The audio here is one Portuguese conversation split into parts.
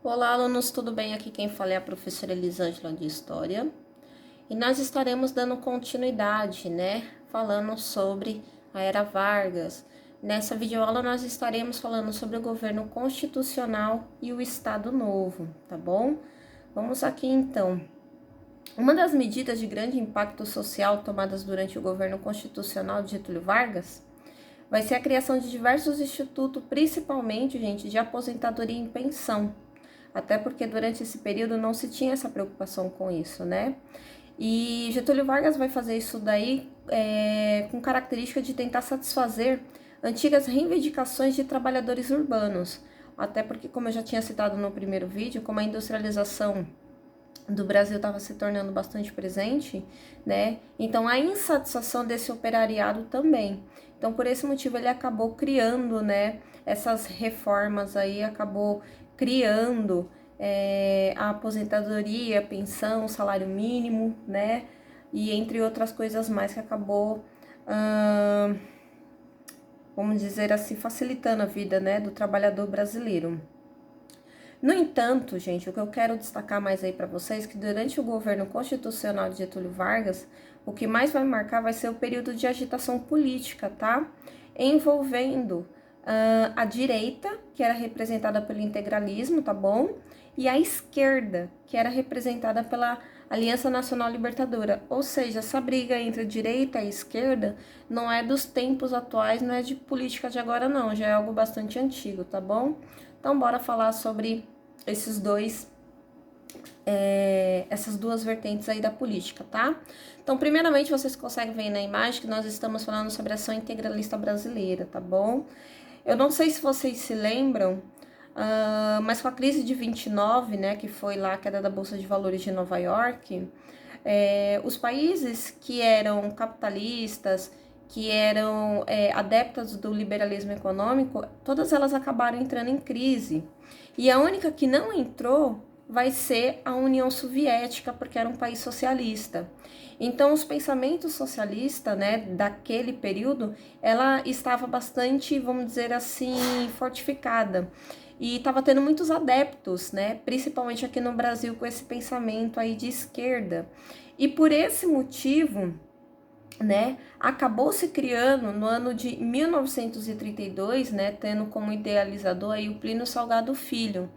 Olá, alunos, tudo bem? Aqui quem fala é a professora Elisângela de História. E nós estaremos dando continuidade, falando sobre a Era Vargas. Nessa videoaula nós estaremos falando sobre o governo constitucional e o Estado Novo, tá bom? Vamos aqui então. Uma das medidas de grande impacto social tomadas durante o governo constitucional de Getúlio Vargas vai ser a criação de diversos institutos, principalmente, gente, de aposentadoria e pensão. Até porque durante esse período não se tinha essa preocupação com isso, né? E Getúlio Vargas vai fazer isso daí com característica de tentar satisfazer antigas reivindicações de trabalhadores urbanos. Até porque, como eu já tinha citado no primeiro vídeo, como a industrialização do Brasil estava se tornando bastante presente, né? Então a insatisfação desse operariado também. Então por esse motivo ele acabou criando, né? Essas reformas aí, acabou criando a aposentadoria, pensão, salário mínimo, né? E entre outras coisas mais que acabou, vamos dizer assim, facilitando a vida, né, do trabalhador brasileiro. No entanto, gente, o que eu quero destacar mais aí para vocês é que durante o governo constitucional de Getúlio Vargas, o que mais vai marcar vai ser o período de agitação política, tá? Envolvendo a direita, que era representada pelo integralismo, tá bom? E a esquerda, que era representada pela Aliança Nacional Libertadora. Ou seja, essa briga entre a direita e a esquerda não é dos tempos atuais, não é de política de agora não, já é algo bastante antigo, tá bom? Então, bora falar sobre essas duas vertentes aí da política, tá? Então, primeiramente, vocês conseguem ver na imagem que nós estamos falando sobre a ação integralista brasileira, tá bom? Eu não sei se vocês se lembram, mas com a crise de 29, né, que foi lá a queda da Bolsa de Valores de Nova York, os países que eram capitalistas, que eram adeptas do liberalismo econômico, todas elas acabaram entrando em crise. E a única que não entrou vai ser a União Soviética, porque era um país socialista. Então, os pensamentos socialistas, né, daquele período, ela estava bastante, vamos dizer assim, fortificada. E estava tendo muitos adeptos, né, principalmente aqui no Brasil, com esse pensamento aí de esquerda. E por esse motivo, né, acabou se criando no ano de 1932, né, tendo como idealizador aí o Plínio Salgado Filho.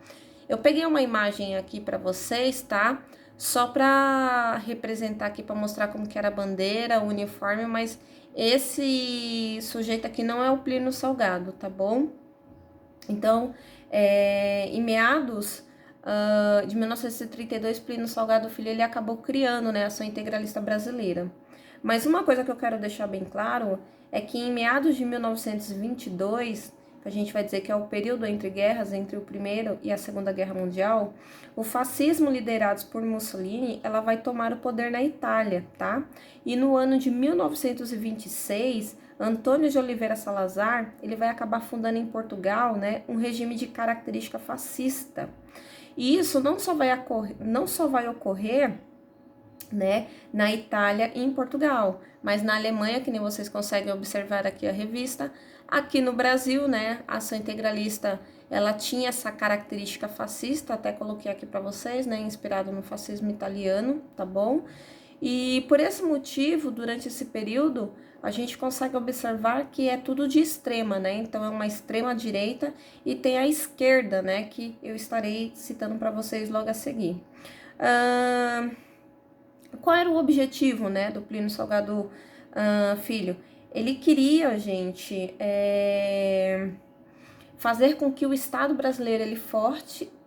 Eu peguei uma imagem aqui para vocês, tá? Só para representar aqui, para mostrar como que era a bandeira, o uniforme, mas esse sujeito aqui não é o Plínio Salgado, tá bom? Então, em meados de 1932, Plínio Salgado Filho ele acabou criando, né, a Ação Integralista Brasileira. Mas uma coisa que eu quero deixar bem claro é que em meados de 1922, que a gente vai dizer que é o período entre guerras, entre o Primeiro e a Segunda Guerra Mundial, o fascismo liderado por Mussolini, ela vai tomar o poder na Itália, tá? E no ano de 1926, Antônio de Oliveira Salazar, ele vai acabar fundando em Portugal, né, um regime de característica fascista. E isso não só vai ocorrer, né, na Itália e em Portugal, mas na Alemanha, que nem vocês conseguem observar aqui a revista, aqui no Brasil, né, a ação integralista, ela tinha essa característica fascista, até coloquei aqui para vocês, né, inspirado no fascismo italiano, tá bom? E por esse motivo, durante esse período, a gente consegue observar que é tudo de extrema, né? Então é uma extrema direita e tem a esquerda, né, que eu estarei citando para vocês logo a seguir. Qual era o objetivo, né, do Plínio Salgado Filho? Ele queria, gente, fazer com que o Estado brasileiro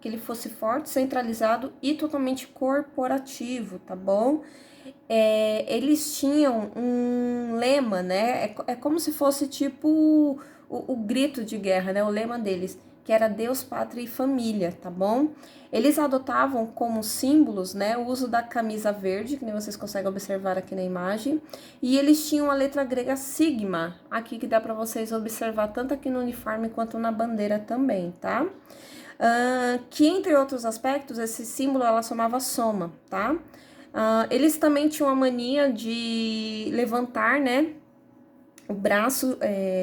que ele fosse forte, centralizado e totalmente corporativo, tá bom? Eles tinham um lema, né? É como se fosse tipo o grito de guerra, né? O lema deles, que era Deus, Pátria e Família, tá bom? Eles adotavam como símbolos, né, o uso da camisa verde, que nem vocês conseguem observar aqui na imagem, e eles tinham a letra grega sigma, aqui que dá para vocês observar tanto aqui no uniforme quanto na bandeira também, tá? Que entre outros aspectos, esse símbolo ela somava soma, tá? Eles também tinham a mania de levantar, né, o braço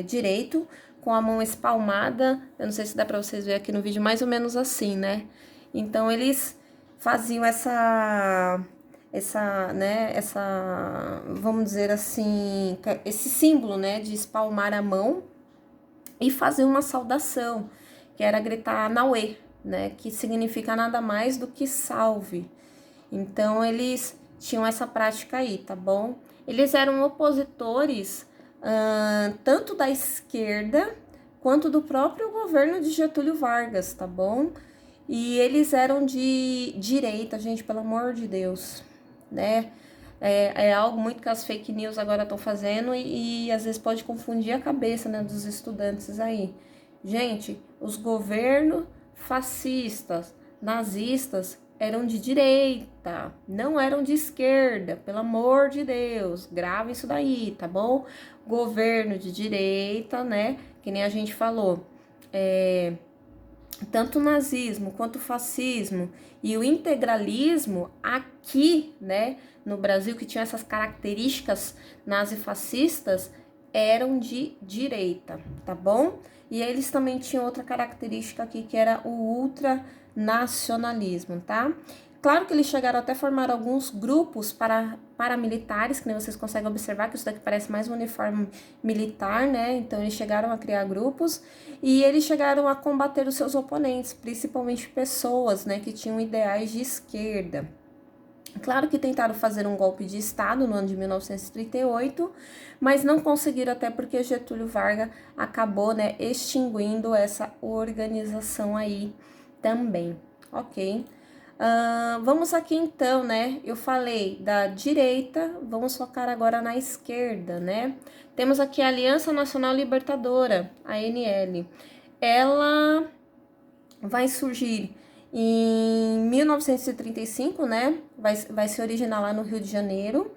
direito com a mão espalmada. Eu não sei se dá para vocês verem aqui no vídeo, mais ou menos assim, né? Então eles faziam vamos dizer assim, esse símbolo, né, de espalmar a mão e fazer uma saudação, que era gritar Anauê, né, que significa nada mais do que salve. Então eles tinham essa prática aí, tá bom? Eles eram opositores tanto da esquerda quanto do próprio governo de Getúlio Vargas, tá bom? E eles eram de direita, gente, pelo amor de Deus, né? É algo muito que as fake news agora estão fazendo e às vezes pode confundir a cabeça, né, dos estudantes aí. Gente, os governos fascistas, nazistas, eram de direita, não eram de esquerda, pelo amor de Deus, grava isso daí, tá bom? Governo de direita, né, que nem a gente falou, tanto o nazismo quanto o fascismo e o integralismo aqui, né, no Brasil, que tinha essas características nazifascistas, eram de direita, tá bom? E eles também tinham outra característica aqui, que era o ultranacionalismo, tá? Claro que eles chegaram até a formar alguns grupos paramilitares, que nem vocês conseguem observar, que isso daqui parece mais um uniforme militar, né? Então eles chegaram a criar grupos e eles chegaram a combater os seus oponentes, principalmente pessoas, né, que tinham ideais de esquerda. Claro que tentaram fazer um golpe de Estado no ano de 1938, mas não conseguiram, até porque Getúlio Vargas acabou, né, extinguindo essa organização aí também, ok? Vamos aqui então, né? Eu falei da direita, vamos focar agora na esquerda, né? Temos aqui a Aliança Nacional Libertadora, a ANL. Ela vai surgir em 1935, né? Vai se originar lá no Rio de Janeiro.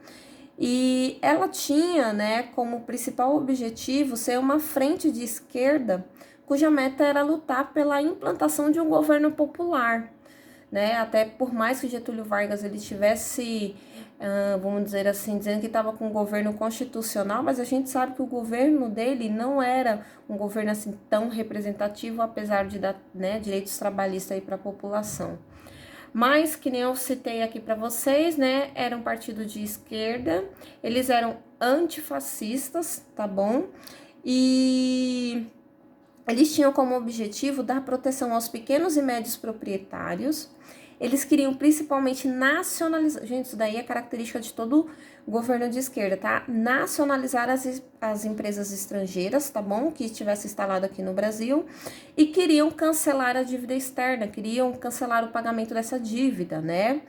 E ela tinha, né, como principal objetivo ser uma frente de esquerda cuja meta era lutar pela implantação de um governo popular, né? Até por mais que Getúlio Vargas ele tivesse, vamos dizer assim, dizendo que estava com um governo constitucional, mas a gente sabe que o governo dele não era um governo assim tão representativo, apesar de dar, né, direitos trabalhistas aí para a população. Mas, que nem eu citei aqui para vocês, né, era um partido de esquerda, eles eram antifascistas, tá bom? E eles tinham como objetivo dar proteção aos pequenos e médios proprietários. Eles queriam principalmente nacionalizar. Gente, isso daí é característica de todo governo de esquerda, tá? Nacionalizar as empresas estrangeiras, tá bom? Que estivesse instalado aqui no Brasil. E queriam cancelar a dívida externa, queriam cancelar o pagamento dessa dívida, né?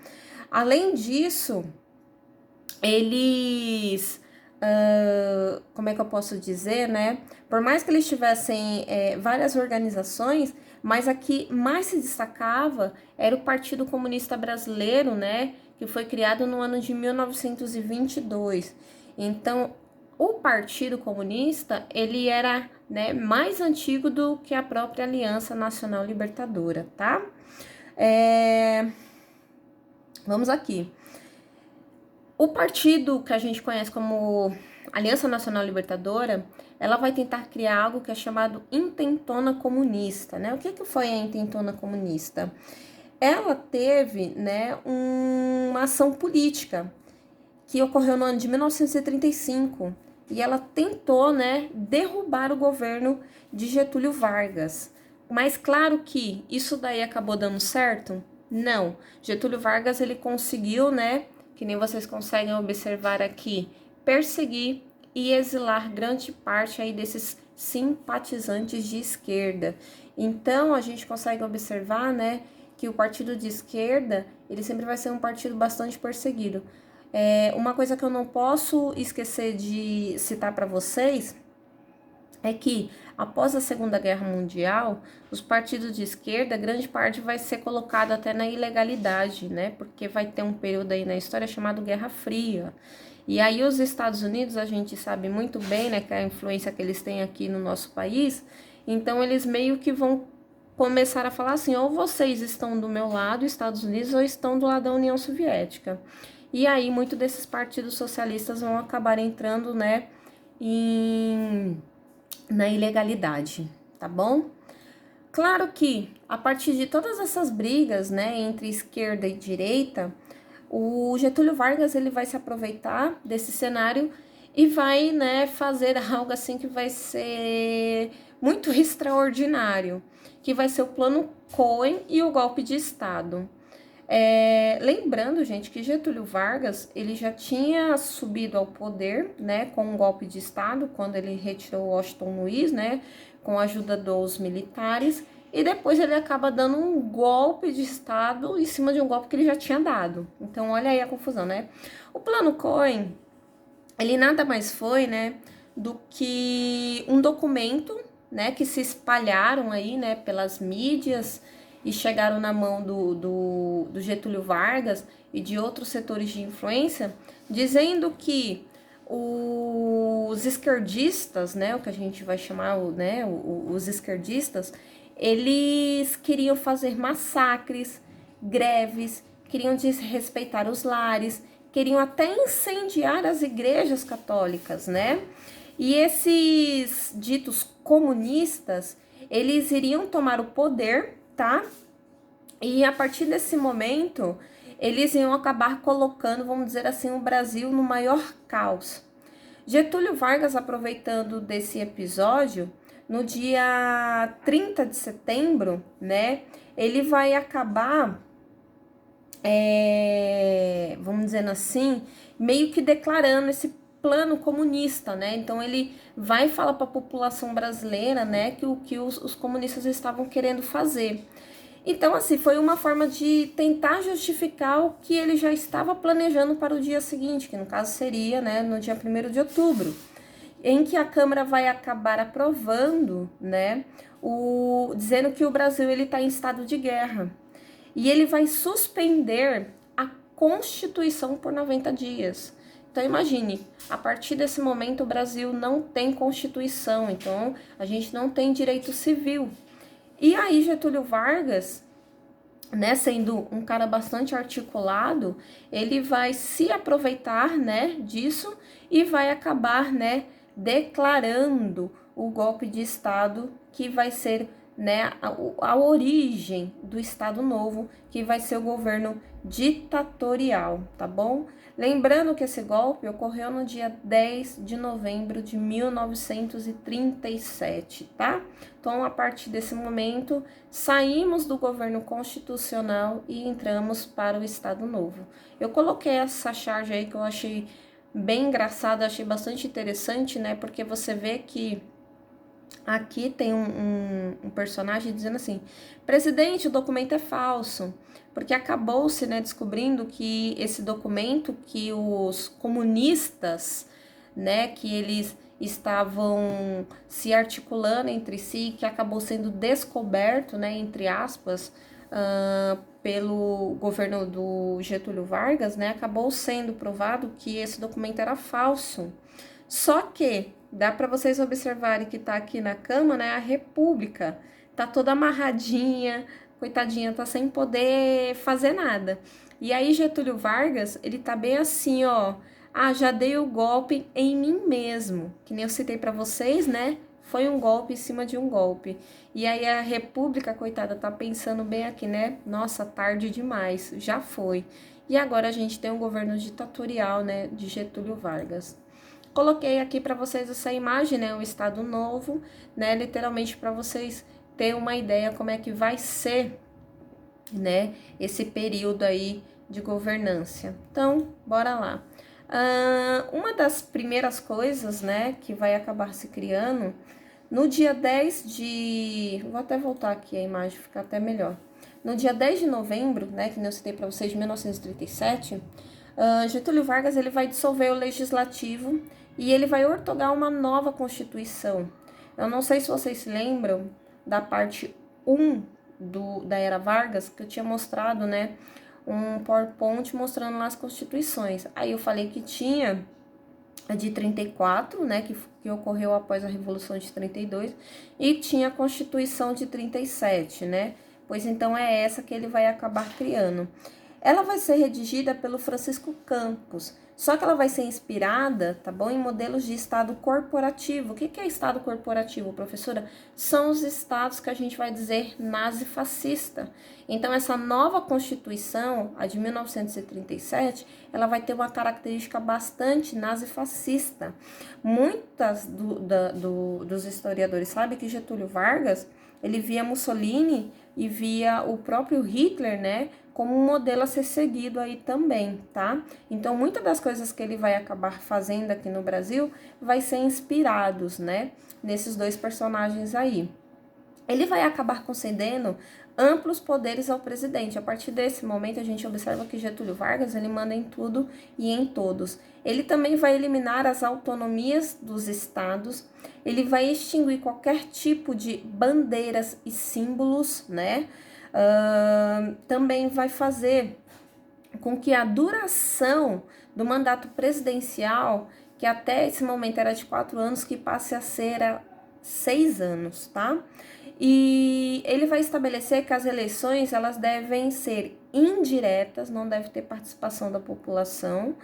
Além disso, eles. Como é que eu posso dizer, né? Por mais que eles tivessem várias organizações, mas a que mais se destacava era o Partido Comunista Brasileiro, né? Que foi criado no ano de 1922. Então, o Partido Comunista, ele era, né, mais antigo do que a própria Aliança Nacional Libertadora, tá? Vamos aqui. O partido que a gente conhece como Aliança Nacional Libertadora, ela vai tentar criar algo que é chamado Intentona Comunista, né? O que foi a Intentona Comunista? Ela teve, né, uma ação política que ocorreu no ano de 1935 e ela tentou, né, derrubar o governo de Getúlio Vargas. Mas claro que isso daí acabou dando certo? Não. Getúlio Vargas, ele conseguiu, né, que nem vocês conseguem observar aqui, perseguir e exilar grande parte aí desses simpatizantes de esquerda. Então, a gente consegue observar, né, que o partido de esquerda, ele sempre vai ser um partido bastante perseguido. Uma coisa que eu não posso esquecer de citar para vocês é que, após a Segunda Guerra Mundial, os partidos de esquerda, grande parte vai ser colocado até na ilegalidade, né? Porque vai ter um período aí na história chamado Guerra Fria. E aí os Estados Unidos, a gente sabe muito bem, né, que a influência que eles têm aqui no nosso país, então eles meio que vão começar a falar assim, ou vocês estão do meu lado, Estados Unidos, ou estão do lado da União Soviética. E aí muitos desses partidos socialistas vão acabar entrando, né, na ilegalidade, tá bom? Claro que a partir de todas essas brigas, né, entre esquerda e direita, o Getúlio Vargas ele vai se aproveitar desse cenário e vai, né, fazer algo assim que vai ser muito extraordinário, que vai ser o Plano Cohen e o golpe de Estado. Lembrando, gente, que Getúlio Vargas ele já tinha subido ao poder, né, com um golpe de Estado, quando ele retirou Washington Luiz, né, com a ajuda dos militares, e depois ele acaba dando um golpe de Estado em cima de um golpe que ele já tinha dado. Então, olha aí a confusão, né? O Plano Cohen, ele nada mais foi, né, do que um documento, né, que se espalharam aí, né, pelas mídias e chegaram na mão do Getúlio Vargas e de outros setores de influência, dizendo que os esquerdistas, né, o que a gente vai chamar, né, os esquerdistas, eles queriam fazer massacres, greves, queriam desrespeitar os lares, queriam até incendiar as igrejas católicas, né? E esses ditos comunistas, eles iriam tomar o poder, tá? E a partir desse momento, eles iam acabar colocando, vamos dizer assim, o Brasil no maior caos. Getúlio Vargas, aproveitando desse episódio, no dia 30 de setembro, né, ele vai acabar, vamos dizer assim, meio que declarando esse plano comunista, né? Então ele vai falar para a população brasileira, né, que o que os comunistas estavam querendo fazer. Então, assim, foi uma forma de tentar justificar o que ele já estava planejando para o dia seguinte, que no caso seria, né, no dia 1º de outubro, em que a Câmara vai acabar aprovando, né, dizendo que o Brasil está em estado de guerra. E ele vai suspender a Constituição por 90 dias. Então imagine, a partir desse momento o Brasil não tem Constituição, então a gente não tem direito civil. E aí Getúlio Vargas, né, sendo um cara bastante articulado, ele vai se aproveitar, né, disso e vai acabar, né, declarando o golpe de Estado, que vai ser, né, a origem do Estado Novo, que vai ser o governo ditatorial, tá bom? Lembrando que esse golpe ocorreu no dia 10 de novembro de 1937, tá? Então, a partir desse momento, saímos do governo constitucional e entramos para o Estado Novo. Eu coloquei essa charge aí que eu achei bem engraçada, achei bastante interessante, né? Porque você vê que aqui tem um personagem dizendo assim: presidente, o documento é falso. Porque acabou-se, né, descobrindo que esse documento que os comunistas, né, que eles estavam se articulando entre si, que acabou sendo descoberto, né, entre aspas, pelo governo do Getúlio Vargas, né, acabou sendo provado que esse documento era falso. Só que dá para vocês observarem que tá aqui na cama, né, a República tá toda amarradinha, coitadinha, tá sem poder fazer nada. E aí Getúlio Vargas, ele tá bem assim, ó, já dei o golpe em mim mesmo, que nem eu citei para vocês, né? Foi um golpe em cima de um golpe. E aí a República, coitada, tá pensando bem aqui, né? Nossa, tarde demais, já foi. E agora a gente tem um governo ditatorial, né, de Getúlio Vargas. Coloquei aqui para vocês essa imagem, né, o Estado Novo, né, literalmente para vocês ter uma ideia como é que vai ser, né, esse período aí de governância. Então, bora lá. Uma das primeiras coisas, né, que vai acabar se criando, no dia 10 de... Vou até voltar aqui a imagem, ficar até melhor. No dia 10 de novembro, né, que eu citei para vocês, de 1937, Getúlio Vargas ele vai dissolver o Legislativo e ele vai ortogar uma nova Constituição. Eu não sei se vocês se lembram da parte 1 da Era Vargas, que eu tinha mostrado, né, um PowerPoint mostrando lá as constituições. Aí eu falei que tinha a de 34, né, que ocorreu após a Revolução de 32, e tinha a Constituição de 37, né, pois então é essa que ele vai acabar criando. ela vai ser redigida pelo Francisco Campos, só que ela vai ser inspirada, tá bom, em modelos de Estado corporativo. O que é Estado corporativo, professora? São os estados que a gente vai dizer nazifascista. Então, essa nova Constituição, a de 1937, ela vai ter uma característica bastante nazifascista. Muitas dos historiadores sabem que Getúlio Vargas, ele via Mussolini e via o próprio Hitler, né, como um modelo a ser seguido aí também, tá? Então, muitas das coisas que ele vai acabar fazendo aqui no Brasil vai ser inspirados, né, nesses dois personagens aí. Ele vai acabar concedendo amplos poderes ao presidente. A partir desse momento, a gente observa que Getúlio Vargas, ele manda em tudo e em todos. Ele também vai eliminar as autonomias dos estados, ele vai extinguir qualquer tipo de bandeiras e símbolos, né? Também vai fazer com que a duração do mandato presidencial, que até esse momento era de 4 anos, que passe a ser a 6 anos, tá? E ele vai estabelecer que as eleições, elas devem ser indiretas, não deve ter participação da população,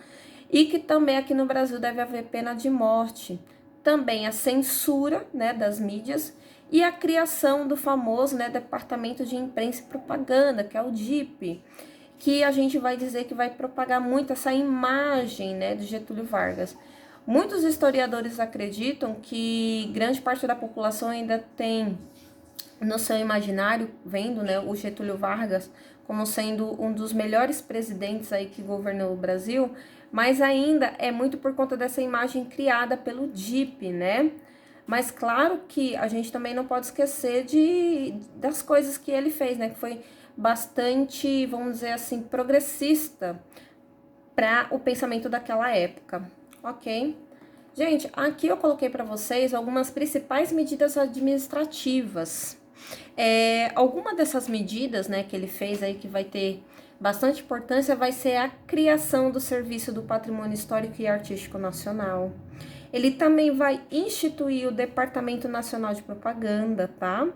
e que também aqui no Brasil deve haver pena de morte. Também a censura, né, das mídias, e a criação do famoso, né, Departamento de Imprensa e Propaganda, que é o DIP, que a gente vai dizer que vai propagar muito essa imagem, né, de Getúlio Vargas. Muitos historiadores acreditam que grande parte da população ainda tem no seu imaginário, vendo, né, o Getúlio Vargas como sendo um dos melhores presidentes aí que governou o Brasil, mas ainda é muito por conta dessa imagem criada pelo DIP, né? Mas claro que a gente também não pode esquecer das coisas que ele fez, né? Que foi bastante, vamos dizer assim, progressista para o pensamento daquela época, ok? Gente, aqui eu coloquei para vocês algumas principais medidas administrativas. Alguma dessas medidas, né, que ele fez aí que vai ter bastante importância vai ser a criação do Serviço do Patrimônio Histórico e Artístico Nacional. Ele também vai instituir o Departamento Nacional de Propaganda, tá?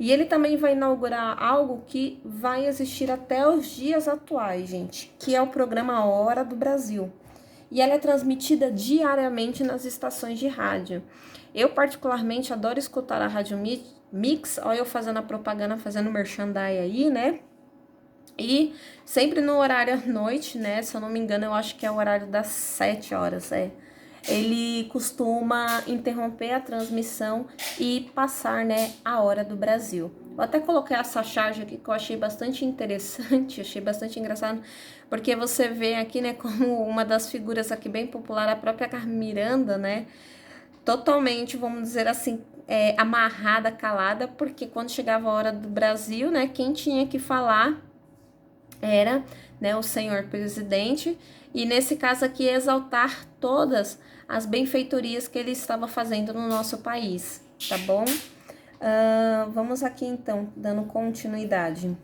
E ele também vai inaugurar algo que vai existir até os dias atuais, gente, que é o programa Hora do Brasil. E ela é transmitida diariamente nas estações de rádio. Eu, particularmente, adoro escutar a Rádio Mix, olha eu fazendo a propaganda, fazendo merchandise aí, né? E sempre no horário à noite, né? Se eu não me engano, eu acho que é o horário das 7 horas, Ele costuma interromper a transmissão e passar, né, a Hora do Brasil. Eu até coloquei essa charge aqui que eu achei bastante interessante, achei bastante engraçado, porque você vê aqui, né, como uma das figuras aqui bem popular, a própria Carmen Miranda, né, totalmente, vamos dizer assim, amarrada, calada, porque quando chegava a Hora do Brasil, né, quem tinha que falar era, né, o senhor presidente, e nesse caso aqui exaltar todas as benfeitorias que ele estava fazendo no nosso país, tá bom? Vamos aqui então, dando continuidade.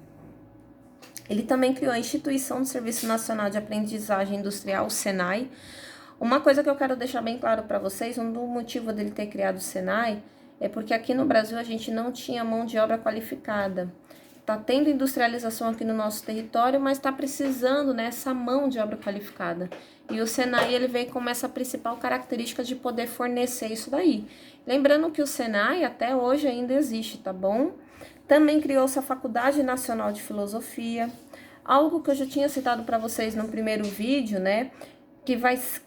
Ele também criou a instituição do Serviço Nacional de Aprendizagem Industrial, o SENAI. Uma coisa que eu quero deixar bem claro para vocês, um do motivo dele ter criado o SENAI é porque aqui no Brasil a gente não tinha mão de obra qualificada. Tá tendo industrialização aqui no nosso território, mas está precisando, né, essa mão de obra qualificada. E o Senai, ele veio como essa principal característica de poder fornecer isso daí. Lembrando que o Senai até hoje ainda existe, tá bom? Também criou-se a Faculdade Nacional de Filosofia, algo que eu já tinha citado para vocês no primeiro vídeo, né, que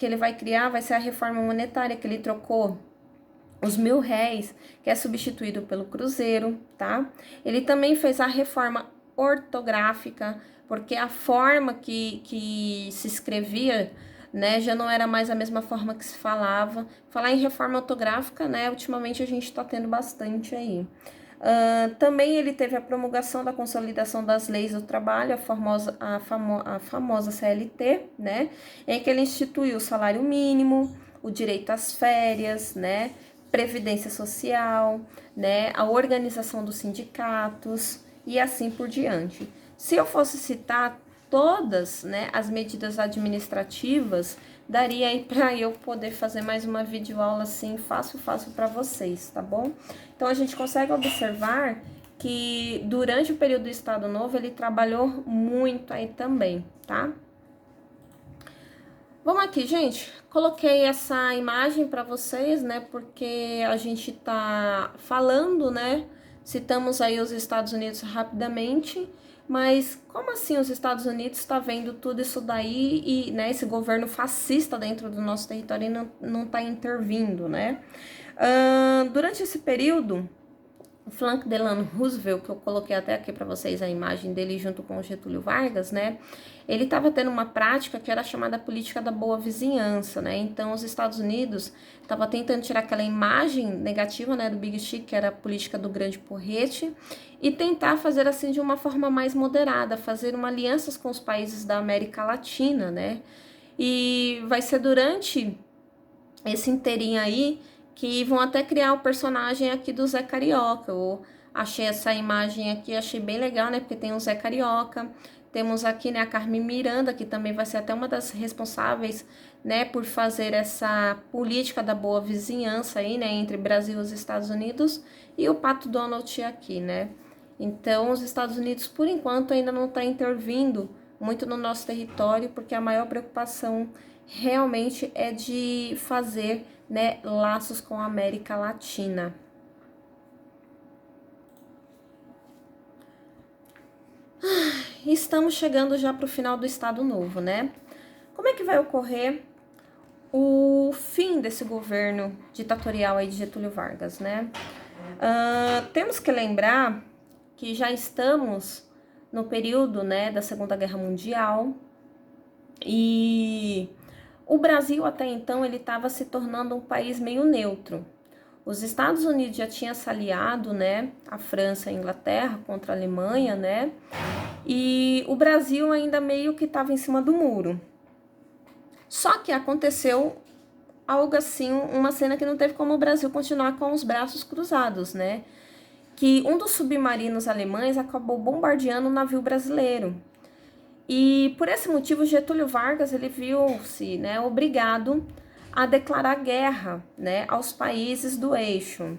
ele vai criar, vai ser a reforma monetária, que ele trocou os R$ 1.000, que é substituído pelo cruzeiro, tá? Ele também fez a reforma ortográfica, porque a forma que se escrevia, né, já não era mais a mesma forma que se falava. Falar em reforma ortográfica, né, ultimamente a gente está tendo bastante aí. Também ele teve a promulgação da consolidação das leis do trabalho, a famosa CLT, né, em que ele instituiu o salário mínimo, o direito às férias, né, previdência social, né, a organização dos sindicatos e assim por diante. Se eu fosse citar todas, né, as medidas administrativas, daria aí para eu poder fazer mais uma videoaula assim, fácil para vocês, tá bom? Então, a gente consegue observar que durante o período do Estado Novo ele trabalhou muito aí também, tá? Vamos aqui, gente. Coloquei essa imagem para vocês, né? Porque a gente tá falando, né? Citamos aí os Estados Unidos rapidamente, mas como assim os Estados Unidos está vendo tudo isso daí e, né, esse governo fascista dentro do nosso território e não tá intervindo, né? Durante esse período, o Franklin Delano Roosevelt, que eu coloquei até aqui para vocês a imagem dele junto com o Getúlio Vargas, né? Ele estava tendo uma prática que era chamada política da boa vizinhança, né? Então, os Estados Unidos estavam tentando tirar aquela imagem negativa, né, do Big Chic, que era a política do grande porrete, e tentar fazer assim de uma forma mais moderada, fazer uma alianças com os países da América Latina, né? E vai ser durante esse inteirinho aí que vão até criar o personagem aqui do Zé Carioca. Eu achei essa imagem aqui, achei bem legal, né? Porque tem o Zé Carioca, temos aqui, né, a Carmen Miranda, que também vai ser até uma das responsáveis, né, por fazer essa política da boa vizinhança aí, né, entre Brasil e os Estados Unidos, e o Pato Donald aqui, né? Então, os Estados Unidos, por enquanto, ainda não está intervindo muito no nosso território, porque a maior preocupação realmente é de fazer, né, laços com a América Latina. Estamos chegando já para o final do Estado Novo, né? Como é que vai ocorrer o fim desse governo ditatorial aí de Getúlio Vargas, né? Temos que lembrar que já estamos no período, né, da Segunda Guerra Mundial e o Brasil até então ele estava se tornando um país meio neutro. Os Estados Unidos já tinham se aliado, né, a França e a Inglaterra contra a Alemanha, né, e o Brasil ainda meio que estava em cima do muro. Só que aconteceu algo assim, uma cena que não teve como o Brasil continuar com os braços cruzados, né, que um dos submarinos alemães acabou bombardeando um navio brasileiro. E por esse motivo Getúlio Vargas ele viu-se, né, obrigado a declarar guerra, né, aos países do eixo.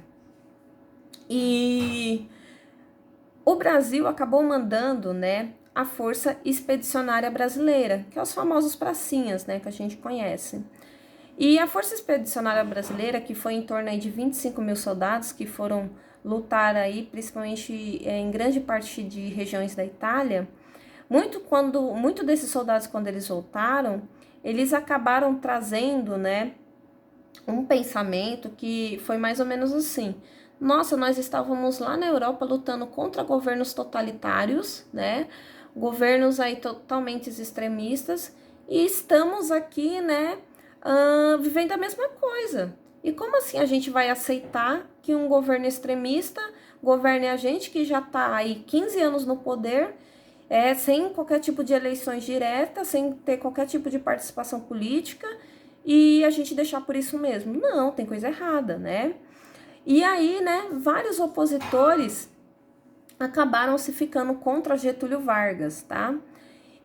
E o Brasil acabou mandando, né, a Força Expedicionária Brasileira, que é os famosos pracinhas, né, que a gente conhece. E a Força Expedicionária Brasileira, que foi em torno aí de 25 mil soldados que foram lutar aí, principalmente em grande parte de regiões da Itália, muito desses soldados, quando eles voltaram, eles acabaram trazendo, né, um pensamento que foi mais ou menos assim: nossa, nós estávamos lá na Europa lutando contra governos totalitários, né, governos aí totalmente extremistas, e estamos aqui, né, vivendo a mesma coisa. E como assim a gente vai aceitar que um governo extremista governe a gente que já está aí 15 anos no poder, sem qualquer tipo de eleições diretas, sem ter qualquer tipo de participação política, e a gente deixar por isso mesmo? Não, tem coisa errada, né? E aí, né, vários opositores acabaram se ficando contra Getúlio Vargas, tá?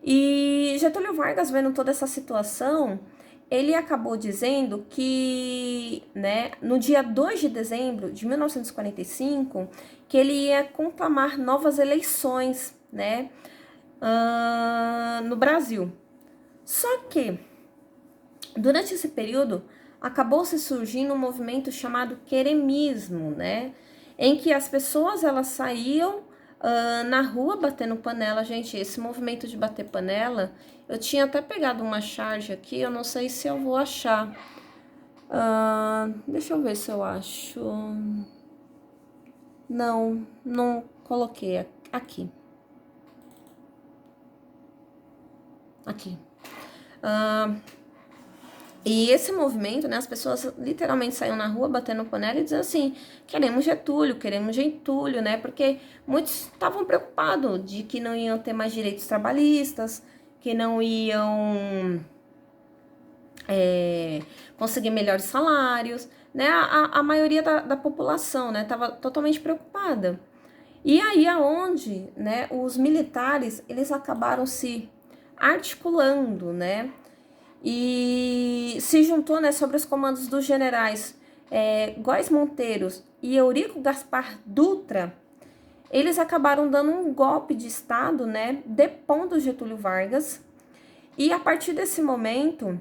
E Getúlio Vargas, vendo toda essa situação, ele acabou dizendo que, né, no dia 2 de dezembro de 1945, que ele ia conclamar novas eleições, né, no Brasil. Só que, durante esse período, acabou se surgindo um movimento chamado queremismo, né, em que as pessoas elas saíam na rua batendo panela. Gente, esse movimento de bater panela, eu tinha até pegado uma charge aqui, eu não sei se eu vou achar. Deixa eu ver se eu acho. Não coloquei aqui. Aqui. E esse movimento, né, as pessoas literalmente saíam na rua batendo panela e dizendo assim: queremos Getúlio, né, porque muitos estavam preocupados de que não iam ter mais direitos trabalhistas, que não iam conseguir melhores salários, né, a maioria da população, né, estava totalmente preocupada. E aí aonde, né, os militares, eles acabaram se articulando, né, e se juntou, né, sobre os comandos dos generais Góes Monteiros e Eurico Gaspar Dutra, eles acabaram dando um golpe de Estado, né, depondo Getúlio Vargas, e a partir desse momento,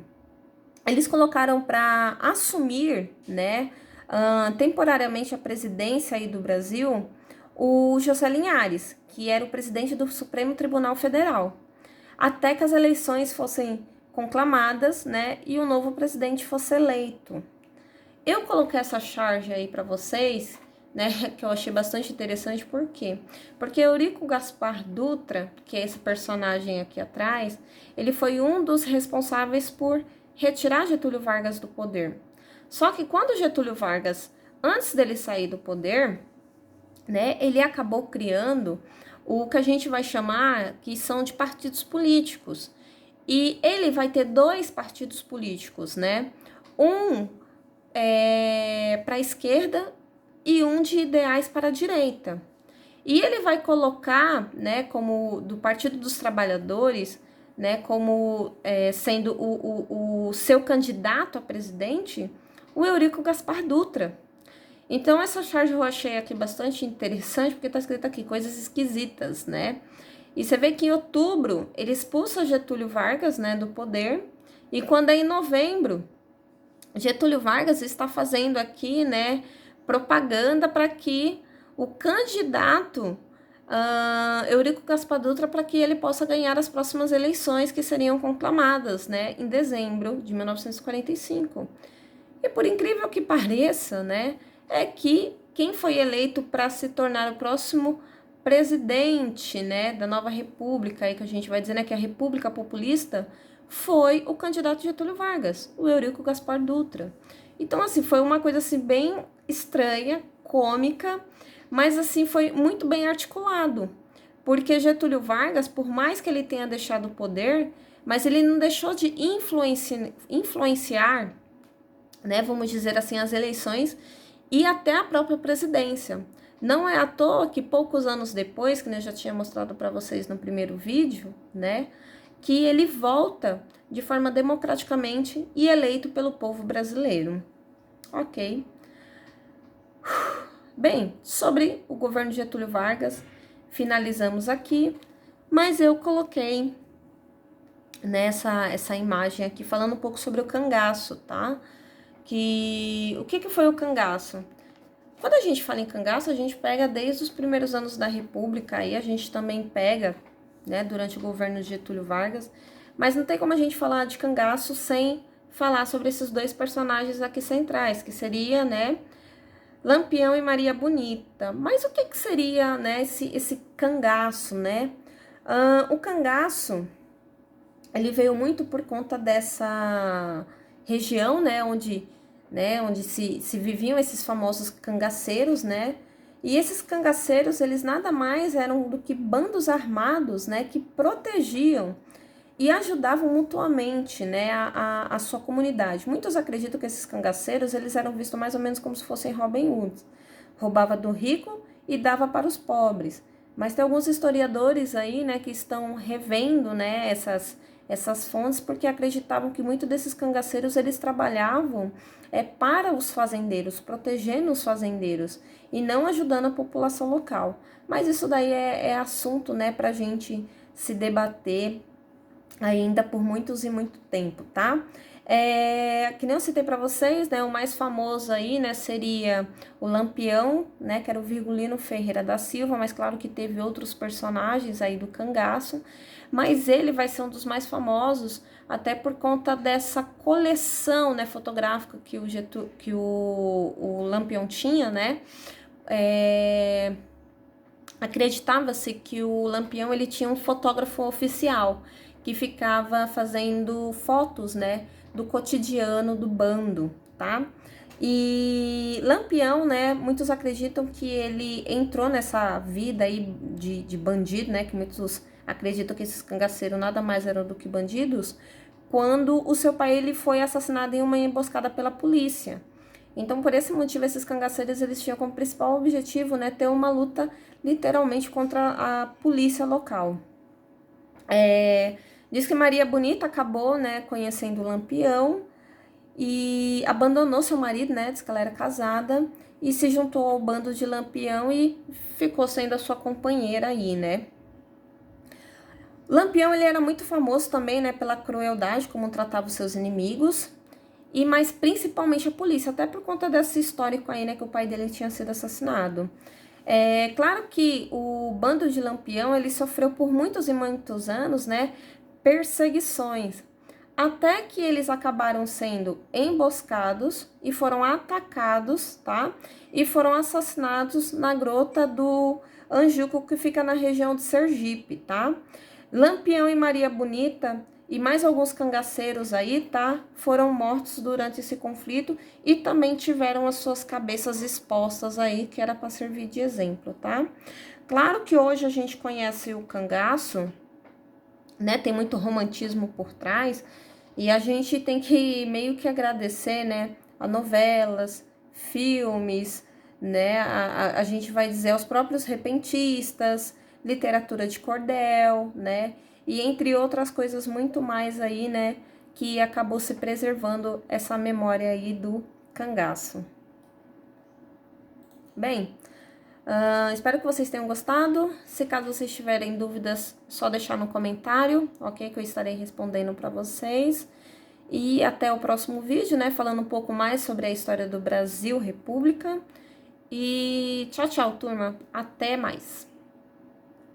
eles colocaram para assumir, né, temporariamente a presidência aí do Brasil, o José Linhares, que era o presidente do Supremo Tribunal Federal, até que as eleições fossem conclamadas, né, e o novo presidente fosse eleito. Eu coloquei essa charge aí para vocês, né, que eu achei bastante interessante, por quê? Porque Eurico Gaspar Dutra, que é esse personagem aqui atrás, ele foi um dos responsáveis por retirar Getúlio Vargas do poder. Só que quando Getúlio Vargas, antes dele sair do poder, né, ele acabou criando o que a gente vai chamar que são de partidos políticos. E ele vai ter dois partidos políticos, né? Um para a esquerda e um de ideais para a direita. E ele vai colocar, né, como do Partido dos Trabalhadores, né, como sendo o seu candidato a presidente, o Eurico Gaspar Dutra. Então, essa charge eu achei aqui bastante interessante, porque está escrito aqui coisas esquisitas, né? E você vê que em outubro ele expulsa Getúlio Vargas, né, do poder, e quando é em novembro, Getúlio Vargas está fazendo aqui, né, propaganda para que o candidato Eurico Gaspar Dutra, para que ele possa ganhar as próximas eleições que seriam conclamadas, né, em dezembro de 1945. E por incrível que pareça, né, é que quem foi eleito para se tornar o próximo presidente, né, da nova república, aí que a gente vai dizer, né, que é a República Populista, foi o candidato Getúlio Vargas, o Eurico Gaspar Dutra. Então, assim, foi uma coisa assim bem estranha, cômica, mas assim foi muito bem articulado, porque Getúlio Vargas, por mais que ele tenha deixado o poder, mas ele não deixou de influenciar, né, vamos dizer assim, as eleições e até a própria presidência. Não é à toa que poucos anos depois, que eu já tinha mostrado para vocês no primeiro vídeo, né, que ele volta de forma democraticamente e eleito pelo povo brasileiro. Ok. Bem, sobre o governo de Getúlio Vargas, finalizamos aqui, mas eu coloquei nessa essa imagem aqui falando um pouco sobre o cangaço, tá? O que foi o cangaço? Quando a gente fala em cangaço, a gente pega desde os primeiros anos da República, aí a gente também pega, né, durante o governo de Getúlio Vargas, mas não tem como a gente falar de cangaço sem falar sobre esses dois personagens aqui centrais, que seria, né, Lampião e Maria Bonita. Mas o que seria, né, esse cangaço, né? O cangaço, ele veio muito por conta dessa região, onde se viviam esses famosos cangaceiros, né? E esses cangaceiros, eles nada mais eram do que bandos armados, né, que protegiam e ajudavam mutuamente, né, a sua comunidade. Muitos acreditam que esses cangaceiros, eles eram vistos mais ou menos como se fossem Robin Hood. Roubava do rico e dava para os pobres. Mas tem alguns historiadores aí, né, que estão revendo, né, essas fontes, porque acreditavam que muitos desses cangaceiros, eles trabalhavam para os fazendeiros, protegendo os fazendeiros e não ajudando a população local. Mas isso daí é assunto, né, para a gente se debater ainda por muitos e muito tempo, tá? Que nem eu citei para vocês, né, o mais famoso aí, né, seria o Lampião, né, que era o Virgulino Ferreira da Silva, mas claro que teve outros personagens aí do cangaço, mas ele vai ser um dos mais famosos, até por conta dessa coleção, né, fotográfica que o Lampião tinha, né, acreditava-se que o Lampião, ele tinha um fotógrafo oficial, que ficava fazendo fotos, né, do cotidiano do bando, tá? E Lampião, né, muitos acreditam que ele entrou nessa vida aí de bandido, né, que muitos acreditam que esses cangaceiros nada mais eram do que bandidos, quando o seu pai ele foi assassinado em uma emboscada pela polícia. Então, por esse motivo, esses cangaceiros, eles tinham como principal objetivo, né, ter uma luta literalmente contra a polícia local. Diz que Maria Bonita acabou, né, conhecendo o Lampião e abandonou seu marido, né, diz que ela era casada, e se juntou ao bando de Lampião e ficou sendo a sua companheira aí, né? Lampião, ele era muito famoso também, né, pela crueldade, como tratava os seus inimigos, e mas principalmente a polícia, até por conta desse histórico aí, né, que o pai dele tinha sido assassinado. É claro que o bando de Lampião, ele sofreu por muitos e muitos anos, né, perseguições, até que eles acabaram sendo emboscados e foram atacados, tá? E foram assassinados na Grota do Anjuco, que fica na região de Sergipe, tá? Lampião e Maria Bonita e mais alguns cangaceiros aí, tá? Foram mortos durante esse conflito e também tiveram as suas cabeças expostas aí, que era para servir de exemplo, tá? Claro que hoje a gente conhece o cangaço, né? Tem muito romantismo por trás e a gente tem que meio que agradecer, né? A novelas, filmes, né? A gente vai dizer aos próprios repentistas, literatura de cordel, né? E entre outras coisas muito mais aí, né? Que acabou se preservando essa memória aí do cangaço. Bem, espero que vocês tenham gostado. Se caso vocês tiverem dúvidas, só deixar no comentário, ok? Que eu estarei respondendo para vocês. E até o próximo vídeo, né? Falando um pouco mais sobre a história do Brasil República. E tchau, tchau, turma. Até mais.